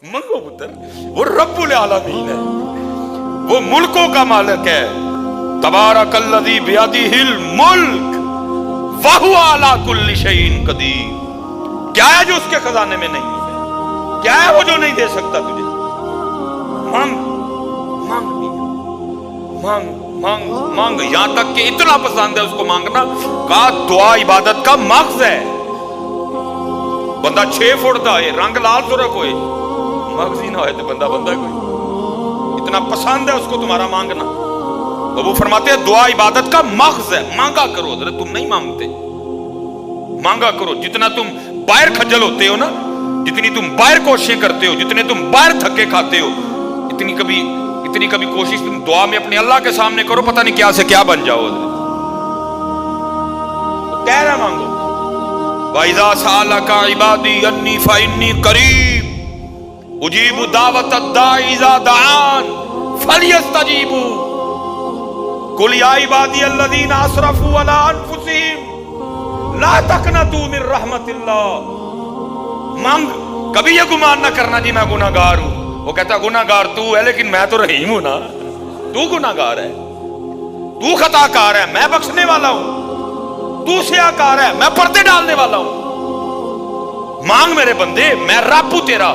منگو پتر، وہ رب العالمین ہے، وہ ملکوں کا مالک ہے. تبارک الذی بیدہ الملک وہو علی کل شیء قدیر. کیا ہے جو اس کے خزانے میں نہیں ہے؟ کیا ہے وہ جو نہیں دے سکتا تجھے؟ مانگ مانگ مانگ مانگ مانگ. یہاں تک کہ اتنا پسند ہے اس کو مانگنا، کہا دعا عبادت کا مغز ہے. بندہ 6 فٹ دا ہے، رنگ لال سرخ ہوئے، مغز ہی نہ ہوئے تو بندہ کوئی. اتنا پسند ہے اس کو تمہارا مانگنا. تو وہ فرماتے ہیں دعا عبادت کا مغز ہے، مانگا کرو. حضرت تم نہیں مانگتے، مانگا کرو. جتنا تم باہر کھجل ہوتے ہو نا، جتنی تم باہر کوششیں کرتے ہو، جتنے تم باہر دھکے کھاتے ہو، اتنی کبھی کوشش تم دعا میں اپنے اللہ کے سامنے کرو، پتہ نہیں کیا سے کیا بن جاؤ. کہہ رہا مانگو. وَإِذَا سَأَلَكَ عِبَادِي أَنِّي فَإِنِّي قَرِيبٌ أُجِيبُ دَعْوَةَ الدَّاعِ إِذَا دَعَانِ فَلْيَسْتَجِيبُوا قُلْ يَا عِبَادِيَ الَّذِينَ أَسْرَفُوا عَلَىٰ أَنفُسِهِمْ لَا تَقْنَطُوا مِن رَحْمَةِ اللَّهِ. مانگ، کبھی یہ گمان نہ کرنا جی میں گناہ گار ہوں. وہ کہتا گناہ گار تو ہے، لیکن میں تو رحیم ہوں نا. تو گناہ گار ہے، تو خطا کار ہے، میں بخشنے والا ہوں. تو سیاہ کار ہے، میں پردے ڈالنے والا ہوں. مانگ میرے بندے، میں رب ہوں تیرا.